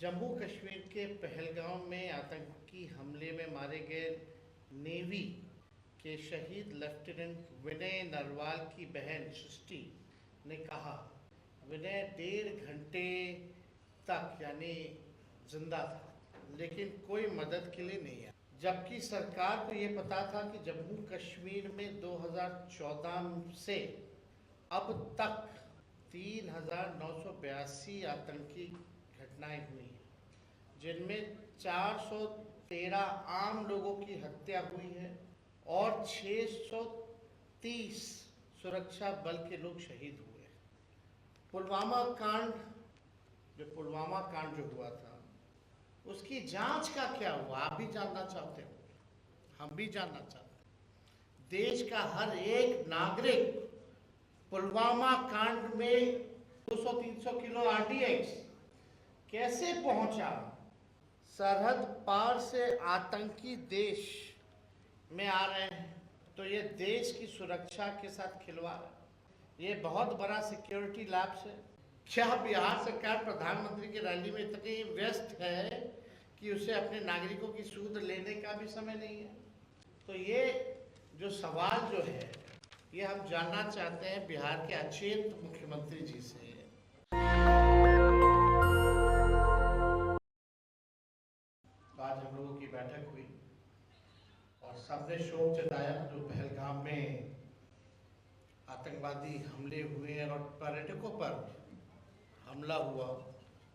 जम्मू कश्मीर के पहलगाम में आतंकी हमले में मारे गए नेवी के शहीद लेफ्टिनेंट विनय नरवाल की बहन सृष्टि ने कहा, विनय 1.5 घंटे तक यानी जिंदा था, लेकिन कोई मदद के लिए नहीं आया। जबकि सरकार को ये पता था कि जम्मू कश्मीर में 2014 से अब तक 3,982 आतंकी घटनाएं हुई हैं, जिनमें 413 आम लोगों की हत्या हुई है और 630 सुरक्षा बल के लोग शहीद हुए हैं। पुलवामा कांड जो हुआ था, उसकी जांच का क्या हुआ? आप भी जानना चाहते हो, हम भी जानना चाहते हैं। देश का हर एक नागरिक पुलवामा कांड में 200-300 किलो आरडीएक्स कैसे पहुंचा? सरहद पार से आतंकी देश में आ रहे हैं, तो ये देश की सुरक्षा के साथ खिलवाड़ है। ये बहुत बड़ा सिक्योरिटी लैप्स है। क्या बिहार सरकार प्रधानमंत्री की रैली में इतनी व्यस्त है कि उसे अपने नागरिकों की सूद लेने का भी समय नहीं है? तो ये जो सवाल जो है, ये हम जानना चाहते हैं बिहार के अचेत मुख्यमंत्री जी से। आज हम लोगों की बैठक हुई और सबने शोक जताया जो पहलगाम में आतंकवादी हमले हुए और पर्यटकों पर हमला हुआ,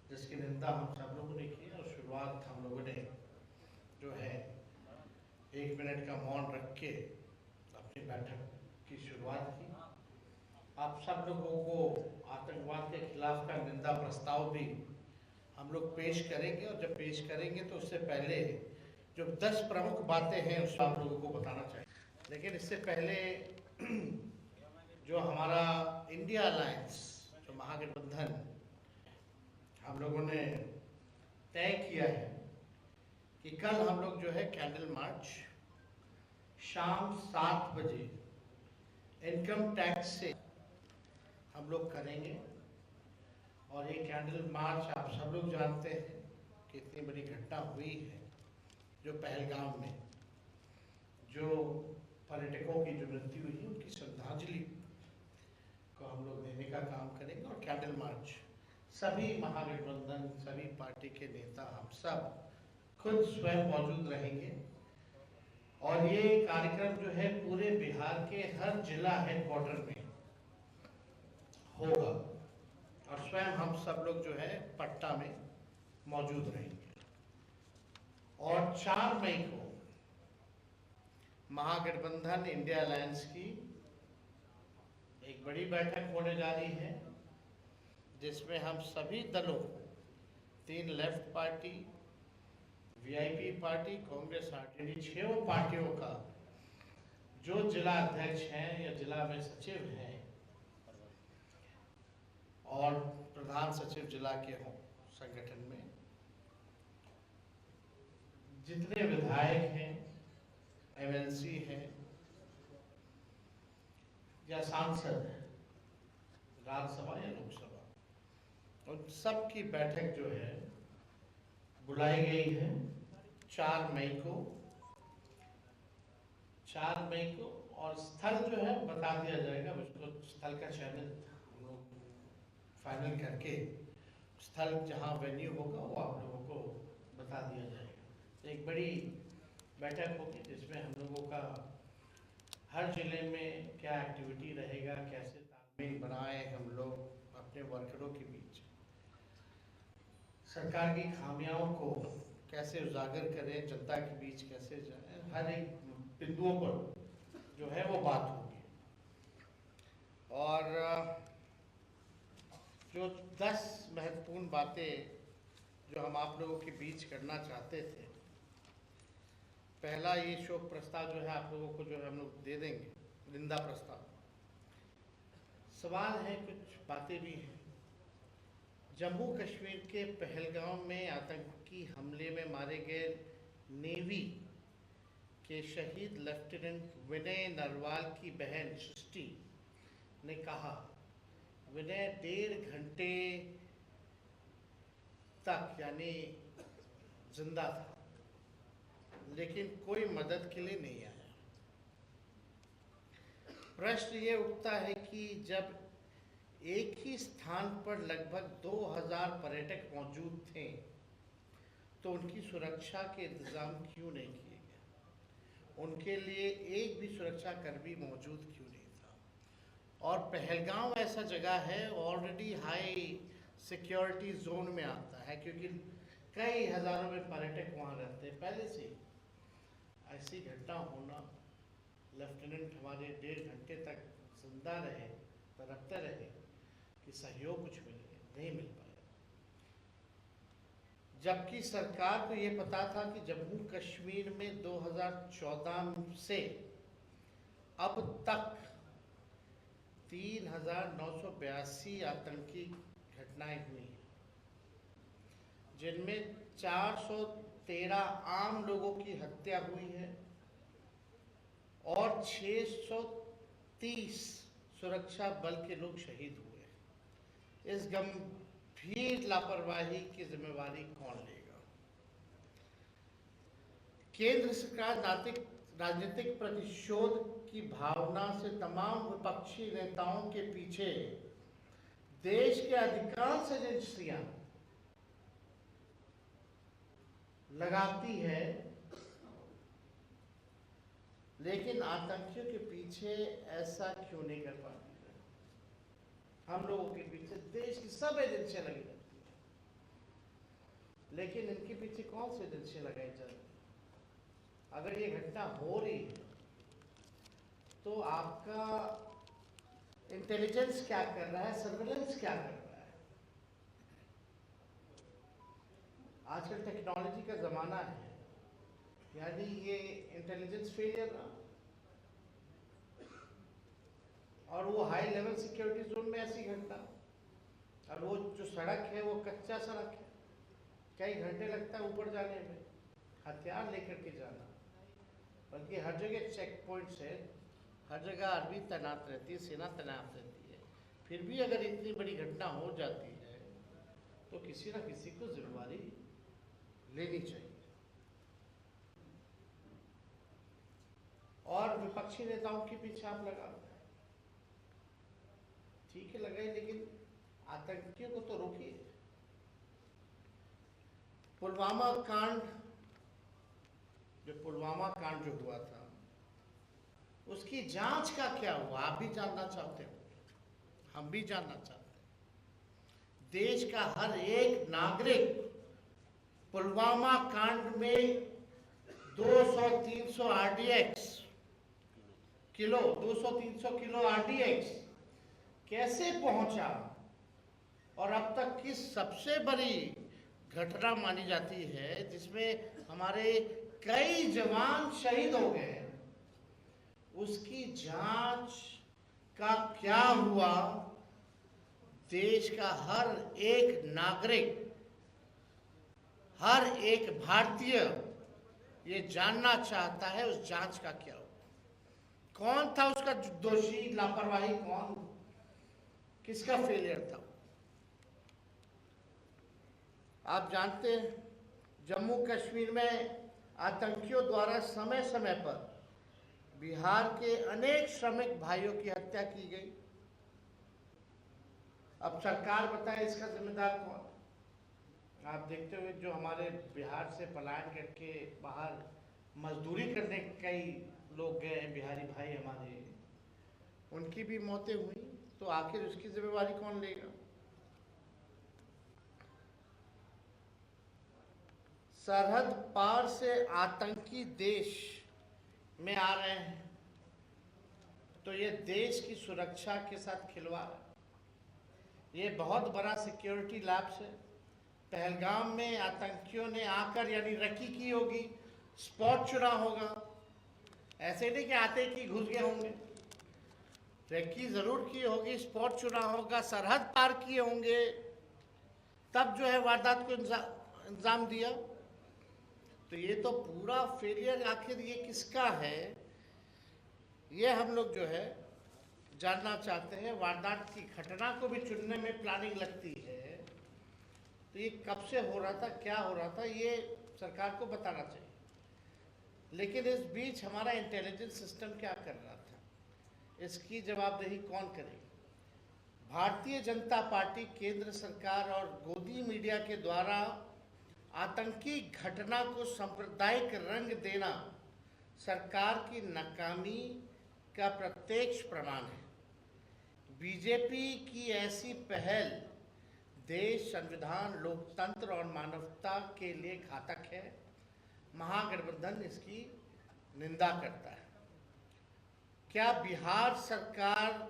जिसकी निंदा हम सब लोगों ने की। और शुरुआत हम लोगों ने जो है 1 मिनट का मौन रख के अपनी बैठक की शुरुआत की। आप सब लोगों को आतंकवाद के खिलाफ का निंदा प्रस्ताव भी हम लोग पेश करेंगे, और जब पेश करेंगे तो उससे पहले जो 10 प्रमुख बातें हैं उसको आप लोगों को बताना चाहिए। लेकिन इससे पहले जो हमारा इंडिया अलायंस, जो महागठबंधन हम लोगों ने तय किया है कि कल हम लोग जो है कैंडल मार्च शाम 7 बजे इनकम टैक्स से हम लोग करेंगे। और ये कैंडल मार्च आप सब लोग जानते हैं कि इतनी बड़ी घटना हुई है, जो पहलगाम में जो पर्यटकों की जो मृत्यु हुई है, उनकी श्रद्धांजलि को हम लोग देने का काम करेंगे। और कैंडल मार्च सभी महागठबंधन, सभी पार्टी के नेता, हम सब खुद स्वयं मौजूद रहेंगे। और ये कार्यक्रम जो है पूरे बिहार के हर जिला हेडक्वार्टर में होगा, और स्वयं हम सब लोग जो है पटना में मौजूद रहेंगे। और 4 मई को महागठबंधन इंडिया अलायंस की एक बड़ी बैठक होने जा रही है, जिसमें हम सभी दलों, 3 left party, VIP party, Congress, RJD, 6 पार्टियों का जो जिला अध्यक्ष हैं या जिला में सचिव हैं और प्रधान सचिव जिला के हों, संगठन में जितने विधायक हैं, एमएलसी हैं या सांसद हैं, राज्यसभा या लोकसभा, उन सब की बैठक जो है बुलाई गई है 4 मई को। 4 मई को, और स्थल जो है बता दिया जाएगा। उसको स्थल का चयन हम लोग फाइनल करके स्थल जहां वेन्यू होगा वो आप लोगों को बता दिया जाएगा। एक बड़ी बैठक होगी जिसमें हम लोगों का हर जिले में क्या एक्टिविटी रहेगा, कैसे तालमेल बनाए हम लोग अपने वर्करों के बीच, सरकार की खामियों को कैसे उजागर करें, जनता के बीच कैसे जाए, हर एक बिंदुओं पर जो है वो बात होगी। और जो 10 महत्वपूर्ण बातें जो हम आप लोगों के बीच करना चाहते थे, पहला ये शोक प्रस्ताव जो है आप लोगों को जो है हम लोग दे देंगे, निंदा प्रस्ताव। सवाल है, कुछ बातें भी हैं। जम्मू कश्मीर के पहलगाम में आतंकी हमले में मारे गए नेवी के शहीद लेफ्टिनेंट विनय नरवाल की बहन सृष्टि ने कहा, विनय 1.5 घंटे तक यानी जिंदा था, लेकिन कोई मदद के लिए नहीं आया। प्रश्न ये उठता है कि जब एक ही स्थान पर लगभग 2000 पर्यटक मौजूद थे तो उनकी सुरक्षा के इंतजाम क्यों नहीं किए गए? उनके लिए एक भी सुरक्षा कर्मी मौजूद क्यों नहीं था? और पहलगाम ऐसा जगह है ऑलरेडी हाई सिक्योरिटी जोन में आता है, क्योंकि कई हजारों में पर्यटक वहाँ रहते हैं पहले से। ऐसी घटना होना, लेफ्टिनेंट हमारे 1.5 घंटे तक जिंदा रहे, तड़पते रहे कि सहयोग कुछ मिले, नहीं मिल पाया। जबकि सरकार को ये पता था कि जम्मू कश्मीर में 2014 से अब तक 3982 आतंकी घटनाएं हुई हैं, जिनमें 413 आम लोगों की हत्या हुई है और 630 सुरक्षा बल के लोग शहीद हुए। इस गंभीर लापरवाही की जिम्मेवारी कौन लेगा? केंद्र सरकार राजनीतिक प्रतिशोध की भावना से तमाम विपक्षी नेताओं के पीछे देश के अधिकांश एजेंसियां लगाती है, लेकिन आतंकियों के पीछे ऐसा क्यों नहीं कर पाती है? हम लोगों के पीछे देश की सब एजेंसियां लगी रहती हैं, लेकिन इनके पीछे कौन सी एजेंसियां लगाई जा रही? अगर ये घटना हो रही है तो आपका इंटेलिजेंस क्या कर रहा है, सर्विलेंस क्या कर रहा है? आजकल टेक्नोलॉजी का जमाना है, यानी ये इंटेलिजेंस फेलियर ना, और वो हाई लेवल सिक्योरिटी जोन में ऐसी घटना, और वो जो सड़क है वो कच्चा सड़क है, कई घंटे लगता है ऊपर जाने में, हथियार लेकर के जाना, बल्कि हर जगह चेक पॉइंट्स है, हर जगह आर्मी तैनात रहती है, सेना तैनात रहती है। फिर भी अगर इतनी बड़ी घटना हो जाती है तो किसी न किसी को जिम्मेवारी लेनी चाहिए। और विपक्षी नेताओं के पीछे आप लगा, ठीक है लगाए, लेकिन आतंकियों को तो रोकिए। पुलवामा कांड जो हुआ था, उसकी जांच का क्या हुआ? आप भी जानना चाहते हो, हम भी जानना चाहते हैं। देश का हर एक नागरिक पुलवामा कांड में 200-300 RDX किलो 200-300 किलो RDX कैसे पहुंचा, और अब तक की सबसे बड़ी घटना मानी जाती है जिसमें हमारे कई जवान शहीद हो गए, उसकी जांच का क्या हुआ? देश का हर एक नागरिक, हर एक भारतीय ये जानना चाहता है उस जांच का क्या हुआ, कौन था उसका दोषी, लापरवाही कौन, किसका फेलियर था? आप जानते हैं जम्मू कश्मीर में आतंकियों द्वारा समय समय पर बिहार के अनेक श्रमिक भाइयों की हत्या की गई। अब सरकार बताए इसका जिम्मेदार कौन? आप देखते हुए जो हमारे बिहार से पलायन करके बाहर मजदूरी करने कई लोग गए हैं, बिहारी भाई हमारे, उनकी भी मौतें हुई, तो आखिर उसकी जिम्मेवारी कौन लेगा? सरहद पार से आतंकी देश में आ रहे हैं तो ये देश की सुरक्षा के साथ खिलवाड़ है। ये बहुत बड़ा सिक्योरिटी लैप्स है। पहलगाम में आतंकियों ने आकर यानी रकी की होगी, स्पॉट चुना होगा, ऐसे नहीं कि आते कि घुस गए होंगे, रेकी जरूर की होगी, स्पॉट चुना होगा, सरहद पार किए होंगे, तब जो है वारदात को इंजाम दिया। तो ये तो पूरा फेलियर आखिर ये किसका है, ये हम लोग जो है जानना चाहते हैं। वारदात की घटना को भी चुनने में प्लानिंग लगती है, तो तो ये कब से हो रहा था, क्या हो रहा था, ये सरकार को बताना चाहिए। लेकिन इस बीच हमारा इंटेलिजेंस सिस्टम क्या कर रहा था, इसकी जवाबदेही कौन करेगा? भारतीय जनता पार्टी, केंद्र सरकार और गोदी मीडिया के द्वारा आतंकी घटना को सांप्रदायिक रंग देना सरकार की नाकामी का प्रत्यक्ष प्रमाण है। बीजेपी की ऐसी पहल देश, संविधान, लोकतंत्र और मानवता के लिए घातक है। महागठबंधन इसकी निंदा करता है। क्या बिहार सरकार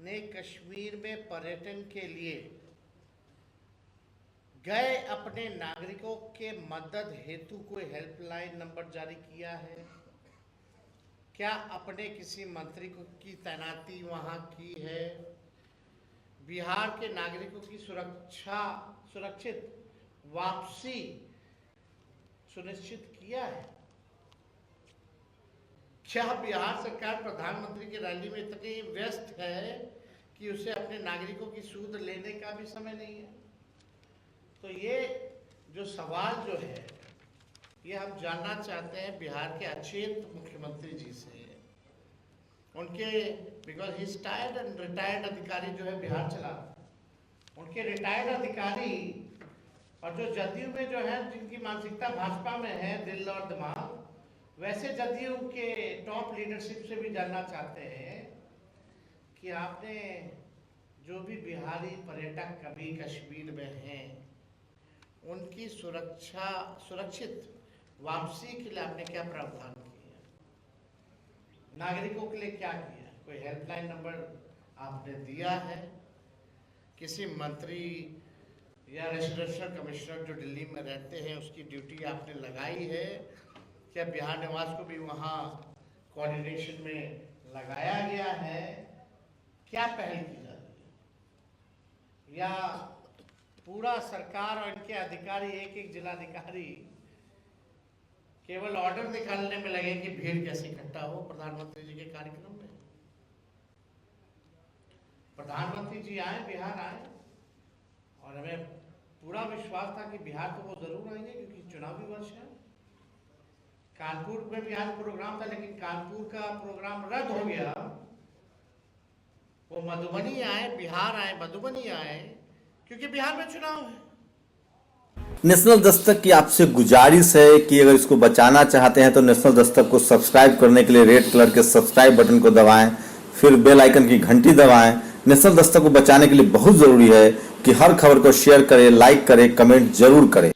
ने कश्मीर में पर्यटन के लिए गए अपने नागरिकों के मदद हेतु कोई हेल्पलाइन नंबर जारी किया है? क्या अपने किसी मंत्री की तैनाती वहां की है? बिहार के नागरिकों की सुरक्षित वापसी सुनिश्चित किया है? क्या बिहार सरकार प्रधानमंत्री की रैली में इतनी व्यस्त है कि उसे अपने नागरिकों की सूद लेने का भी समय नहीं है? तो ये जो सवाल जो है, ये हम जानना चाहते हैं बिहार के अचेत मुख्यमंत्री जी से। उनके because he tired and retired अधिकारी जो है बिहार चला, उनके रिटायर्ड अधिकारी और जो जदयू में जो है, जिनकी मानसिकता भाजपा में है, दिल और दिमाग, वैसे जदयू के टॉप लीडरशिप से भी जानना चाहते हैं कि आपने जो भी बिहारी पर्यटक कभी कश्मीर में हैं, उनकी सुरक्षित वापसी के लिए आपने क्या प्रावधान किया? नागरिकों के लिए क्या किया? कोई हेल्पलाइन नंबर आपने दिया है? किसी मंत्री या रेजिडेंशियल कमिश्नर जो दिल्ली में रहते हैं, उसकी ड्यूटी आपने लगाई है? क्या बिहार निवास को भी वहाँ कोऑर्डिनेशन में लगाया गया है? क्या पहल की जा रही है? या पूरा सरकार और इनके अधिकारी, एक जिलाधिकारी केवल ऑर्डर निकालने में लगे कि भीड़ कैसे इकट्ठा हो प्रधानमंत्री जी के कार्यक्रम में? प्रधानमंत्री जी आए, बिहार आए, और हमें पूरा विश्वास था कि बिहार तो वो जरूर आएंगे क्योंकि चुनावी वर्ष है। कानपुर में भी आज प्रोग्राम था, लेकिन कानपुर का प्रोग्राम रद्द हो गया। वो मधुबनी आए, बिहार आए, मधुबनी आए, क्योंकि बिहार में चुनाव है। नेशनल दस्तक की आपसे गुजारिश है कि अगर इसको बचाना चाहते हैं तो नेशनल दस्तक को सब्सक्राइब करने के लिए रेड कलर के सब्सक्राइब बटन को दबाएं, फिर बेल आइकन की घंटी दबाएं। नेशनल दस्तक को बचाने के लिए बहुत जरूरी है कि हर खबर को शेयर करें, लाइक करें, कमेंट जरूर करें।